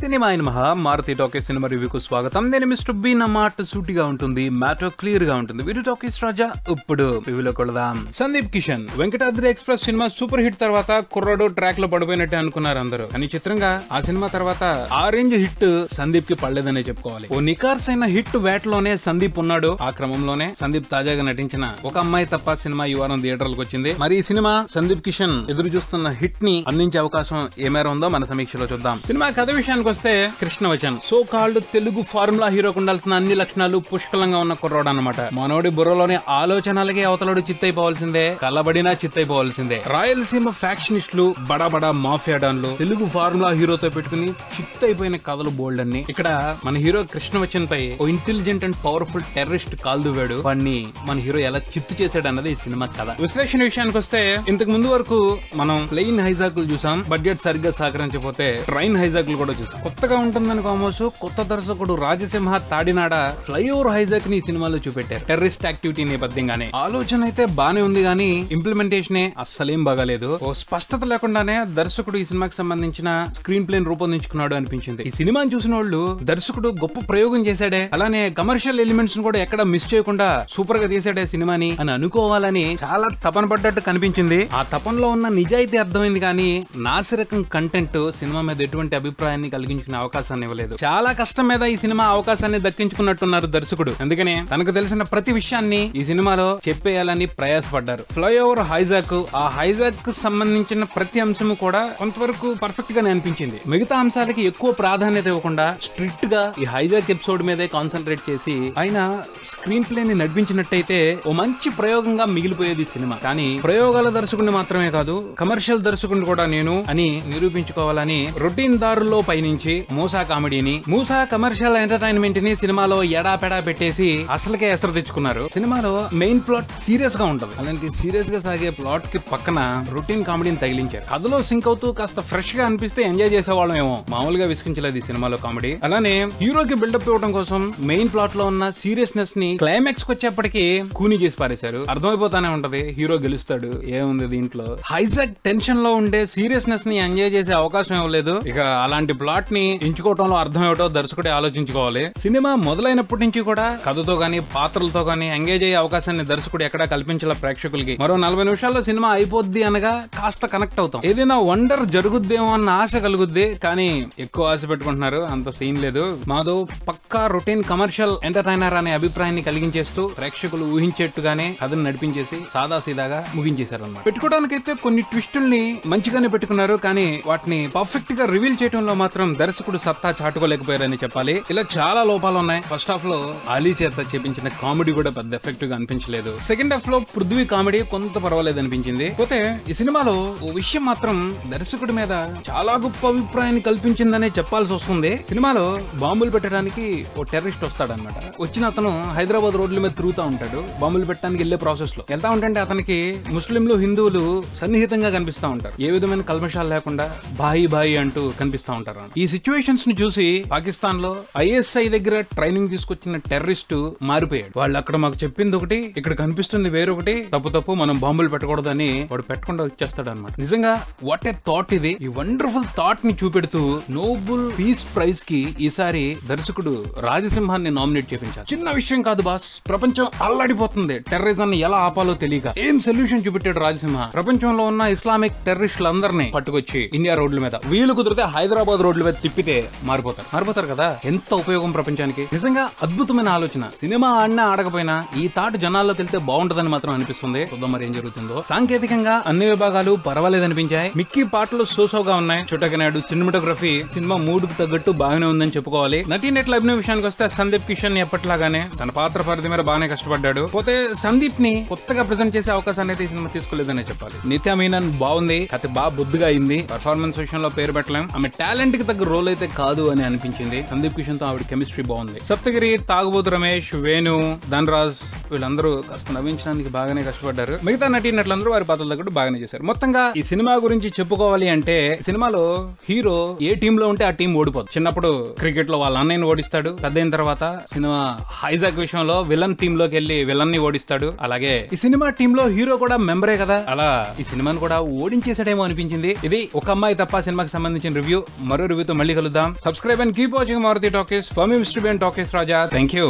Cinema అయిన మహా Maruti talkies cinema రివ్యూకు స్వాగతం. నేను మిస్టర్ బి. నా మాట సూటిగా ఉంటుంది, మ్యాటర్ క్లియర్ గా ఉంటుంది. వీడియో టాకీస్ రాజా ఇప్పుడు రివ్యూలో కొడదాం. Sandeep Kishan Venkatadri express cinema super hit తర్వాత కుర్రాడు ట్రాక్ లో పడిపోయినట్టే అనుకున్నారు అందరూ. కానీ చిత్రంగా ఆ సినిమా తర్వాత ఆరెంజ్ హిట్ సందీప్ కి పడలేదనే చెప్పుకోవాలి. ఓ నికార్స్ అయిన హిట్ వేటలోనే సందీప్ ఉన్నాడు. ఆ క్రమంలోనే సందీప్ తాజాగా నటించిన ఒక అమ్మాయి తప్ప సినిమా ఈ వారం థియేటర్లకు వచ్చింది. మరి ఈ సినిమా సందీప్ కిషన్ ఎదురు చూస్తున్న హిట్ ని అందించే అవకాశం ఏ మేర ఉందో మన సమీక్షలో చూద్దాం. సినిమా కథ విషయానికి వస్తే కృష్ణవచన్ సో కాల్డ్ తెలుగు ఫార్ములా హీరోకు ఉండాల్సిన అన్ని లక్షణాలు పుష్కలంగా ఉన్న కుర్రోడు అన్నమాట. మనోడి బుర్రలోని ఆలోచనలకి అవతలడు చిత్తైపోవాల్సిందే, కలబడినా చిత్తైపోవాల్సిందే. రాయలసీమ ఫ్యాక్షనిస్టులు, బడా బడా మాఫియా డాన్లు తెలుగు ఫార్ములా హీరోతో పెట్టుకుని చిత్తైపోయిన కథలు బోల్డ్ అన్ని. ఇక్కడ మన హీరో కృష్ణవచన్ పై ఓ ఇంటెలిజెంట్ అండ్ పవర్ఫుల్ టెర్రరిస్ట్ కాల్దువాడు. వాడిని మన హీరో ఎలా చిత్తు చేశాడు అన్నది ఈ సినిమా కథ. విశ్లేషణ విషయానికి వస్తే ఇంతకు ముందు వరకు మనం ప్లెయిన్ హైజాకులు చూసాం, బడ్జెట్ సరిగ్గా సహకరించకపోతే ట్రైన్ హైజాకులు కూడా చూసాం. కొత్తగా ఉంటుందని కామోసు కొత్త దర్శకుడు రాజసింహ తాడినాడ ఫ్లైఓవర్ హైజాక్ ని సినిమాలో చూపెట్టారు. టెర్రరిస్ట్ యాక్టివిటీ నేపథ్యంగానే. ఆలోచన అయితే బానే ఉంది గానీ ఇంప్లిమెంటేషనే అస్సలేం బాగాలేదు. ఓ స్పష్టత లేకుండానే దర్శకుడు ఈ సినిమాకి సంబంధించిన స్క్రీన్ ప్లేన్ రూపొందించుకున్నాడు అనిపించింది. ఈ సినిమాని చూసిన వాళ్ళు దర్శకుడు గొప్ప ప్రయోగం చేశాడే, అలానే కమర్షియల్ ఎలిమెంట్స్ కూడా ఎక్కడ మిస్ చేయకుండా సూపర్ గా తీసాడే సినిమాని అని అనుకోవాలని చాలా తపన పడ్డట్టు కనిపించింది. ఆ తపనలో ఉన్న నిజాయితీ అర్థమైంది కానీ నాసిరకం కంటెంట్ సినిమా మీద ఎటువంటి అభిప్రాయాన్ని కలిగించుకునే అవకాశాన్ని ఇవ్వలేదు. చాలా కష్టం మీద ఈ సినిమా అవకాశాన్ని దక్కించుకున్నట్టున్నారు దర్శకుడు. అందుకనే తనకు తెలిసిన ప్రతి విషయాన్ని ఈ సినిమాలో చెప్పేయాలని ప్రయాసపడ్డారు. ఫ్లైఓవర్ హైజాక్, ఆ హైజాక్ కు సంబంధించిన ప్రతి అంశము కూడా కొంతవరకు పర్ఫెక్ట్ గానే అనిపించింది. మిగతా అంశాలకి ఎక్కువ ప్రాధాన్యత ఇవ్వకుండా స్ట్రిక్ట్ గా ఈ హైజాక్ ఎపిసోడ్ మీదే కాన్సన్ట్రేట్ చేసి ఆయన స్క్రీన్ ప్లే ని నడిపించినట్టయితే ఓ మంచి ప్రయోగంగా మిగిలిపోయేది సినిమా. కానీ ప్రయోగాల దర్శకుడిని మాత్రమే కాదు, కమర్షియల్ దర్శకుడిని కూడా నేను అని నిరూపించుకోవాలని రొటీన్ దారుల్లో పైనుంచి మూసా కామెడీని, మూసా కమర్షియల్ ఎంటర్టైన్మెంట్ ని సినిమాలో ఎడాపెడా పెట్టేసి అసలుకే ఎసరు తెచ్చుకున్నారు. సినిమాలో మెయిన్ ప్లాట్ సీరియస్ గా ఉంటది. అలాంటి సీరియస్ గా సాగే ప్లాట్ కి పక్కన రొటీన్ కామెడీని తగిలించారు. కథలో సింక్ అవుతూ కాస్త ఫ్రెష్ గా అనిపిస్తే ఎంజాయ్ చేసేవాళ్ళం ఏమో, మామూలుగా విసిగించలేదు ఈ సినిమాలో కామెడీ. అలానే హీరోకి బిల్డప్ ఇవ్వడం కోసం మెయిన్ ప్లాట్ లో ఉన్న సీరియస్నెస్ ని క్లైమాక్స్ కి వచ్చేప్పటికి కూనీ చేసి పారేశారు. అర్థమైపోతానే ఉంటది హీరో గెలుస్తాడు, ఏముంది దీంట్లో. హైజాక్ టెన్షన్ లో ఉండే సీరియస్నెస్ ని ఎంజాయ్ చేసే అవకాశం ఇవ్వలేదు. ఇక అలాంటి ప్లాట్ ని ఎంచుకోవడంలో అర్థం ఏమిటో దర్శకుడే ఆలోచించుకోవాలి. సినిమా మొదలైనప్పటి నుంచి కూడా కథతో గానీ పాత్రలతో గానీ ఎంగేజ్ అయ్యే అవకాశాన్ని దర్శకుడు ఎక్కడా కల్పించాల ప్రేక్షకులకి. మరో 40 నిమిషాల్లో సినిమా అయిపోద్ది అనగా కాస్త కనెక్ట్ అవుతాం. ఏదైనా వండర్ జరుగుద్దేమో అన్న ఆశ కలుగుద్ది, కానీ ఎక్కువ ఆశ పెట్టుకుంటున్నారు, అంత సీన్ లేదు. మాధవ్ పక్కా రొటీన్ కమర్షియల్ ఎంటర్టైనర్ అనే అభిప్రాయాన్ని కలిగించేస్తూ ప్రేక్షకులు ఊహించేట్టుగానే కథను నడిపించేసి సాదా సీదాగా ముగించేశారు అన్నమాట. పెట్టుకోవడానికైతే కొన్ని ట్విస్టుల్ని మంచిగానే పెట్టుకున్నారు, కానీ వాటిని పర్ఫెక్ట్ గా రివీల్ చేయడంలో మాత్రం దర్శకుడు సత్తా చాటుకోలేకపోయారని చెప్పాలి. ఇలా చాలా లోపాలు ఉన్నాయి. ఫస్ట్ హాఫ్ లో అలీ చేత చేపించిన కామెడీ కూడా పెద్ద ఎఫెక్టివ్ గా అనిపించలేదు. సెకండ్ హాఫ్ లో పృథ్వీ కామెడీ కొంత పర్వాలేదు అనిపించింది. పోతే ఈ సినిమాలో ఓ విషయం మాత్రం దర్శకుడి మీద చాలా గొప్ప అభిప్రాయాన్ని కల్పించిందనే చెప్పాల్సి వస్తుంది. సినిమాలో బాంబులు పెట్టడానికి ఓ టెర్రరిస్ట్ వస్తాడనమాట. వచ్చిన అతను హైదరాబాద్ రోడ్ల మీద తిరుగుతూ ఉంటాడు. బాంబులు పెట్టడానికి వెళ్లే ప్రాసెస్ లో వెళ్తా ఉంటే అతనికి ముస్లింలు, హిందువులు సన్నిహితంగా కనిపిస్తా ఉంటారు. ఏ విధమైన కల్మషాలు లేకుండా బాయి బాయి అంటూ కనిపిస్తా ఉంటారు. ఈ సిచ్యువేషన్స్ ని చూసి పాకిస్తాన్ లో ఐఎస్ఐ దగ్గర ట్రైనింగ్ తీసుకొచ్చిన టెర్రరిస్ట్ మారిపోయాడు. వాళ్ళు అక్కడ మాకు చెప్పింది ఒకటి, ఇక్కడ కనిపిస్తుంది వేరొకటి, తప్పు మనం బాంబులు పెట్టకూడదని వాడు పెట్టకుండా వచ్చేస్తాడు అనమాట. నిజంగా వాట్ ఏ థాట్ ఇది. ఈ వండర్ఫుల్ థాట్ ని చూపెడుతూ నోబుల్ పీస్ ప్రైజ్ కి ఈసారి దర్శకుడు రాజసింహాన్ని నామినేట్ చేయించారు. చిన్న విషయం కాదు బాస్, ప్రపంచం అల్లాడిపోతుంది. టెర్రరిజాన్ని ఎలా ఆపాలో తెలియక ఏం సొల్యూషన్ చూపెట్టాడు రాజసింహ. ప్రపంచంలో ఉన్న ఇస్లామిక్ టెర్రరిస్టులందరినీ పట్టుకొచ్చి ఇండియా రోడ్ల మీద, వీలు కుదిరితే హైదరాబాద్ రోడ్ల మీద తిప్పితే మారిపోతారు కదా. ఎంత ఉపయోగం ప్రపంచానికి. నిజంగా అద్భుతమైన ఆలోచన. సినిమా ఆడినా ఆడకపోయినా ఈ తాటు జనాల్లోకి వెళ్తే బాగుంటదని మాత్రం అనిపిస్తుంది. చూద్దాం మరి ఏం జరుగుతుందో. సాంకేతికంగా అన్ని విభాగాలు పర్వాలేదనిపించాయి. మిక్కీ పాటలు సోసోగా ఉన్నాయి. చుట్టకనాడు సినిమాటోగ్రఫీ సినిమా మూడ్ కు తగ్గట్టు బాగానే ఉందని చెప్పుకోవాలి. నటీనటుల అభినయ విషయానికి వస్తే సందీప్ కిషన్ ఎప్పట్లాగానే తన పాత్ర పరిధి మీద బాగానే కష్టపడ్డాడు. పోతే సందీప్ ని కొత్తగా ప్రెజెంట్ చేసే అవకాశాన్ని అయితే ఈ సినిమా తీసుకోలేదనే చెప్పాలి. నిత్యా మీనన్ బాగుంది, కథ బాగా బొద్దుగా అయింది. పర్ఫార్మెన్స్ విషయంలో పేరు పెట్టలేం. ఆమె టాలెంట్ కి తగ్గ రోల్ అయితే కాదు అని అనిపించింది. సందీప్ కిషన్ తో ఆవిడ కెమిస్ట్రీ బాగుంది. సప్తగిరి, తాగుబోతు రమేష్, వేణు, ధనరాజ్ వీళ్ళందరూ కాస్త నవ్వించడానికి బాగానే కష్టపడ్డారు. మిగతా నటీనటులందరూ వారి పాత్రల దగ్గర బాగానే చేశారు. మొత్తంగా ఈ సినిమా గురించి చెప్పుకోవాలి అంటే సినిమాలో హీరో ఏ టీమ్ లో ఉంటే ఆ టీం ఓడిపోతుంది. చిన్నప్పుడు క్రికెట్ లో వాళ్ళ అన్నయ్యని ఓడిస్తాడు. పెద్దయిన తర్వాత సినిమా హైజాక్ విషయంలో విలన్ టీమ్ లోకి వెళ్లి విలన్ ని ఓడిస్తాడు. అలాగే ఈ సినిమా టీమ్ లో హీరో కూడా మెంబరే కదా, అలా ఈ సినిమాను కూడా ఓడించేసాడేమో అనిపించింది. ఇది ఒక అమ్మాయి తప్ప సినిమాకి సంబంధించిన రివ్యూ. మరో రివ్యూతో వీడియోతో మళ్ళీ కలుద్దాం. Subscribe and keep watching Maruthi talkies. For me mister B and talkies Raja. Thank you.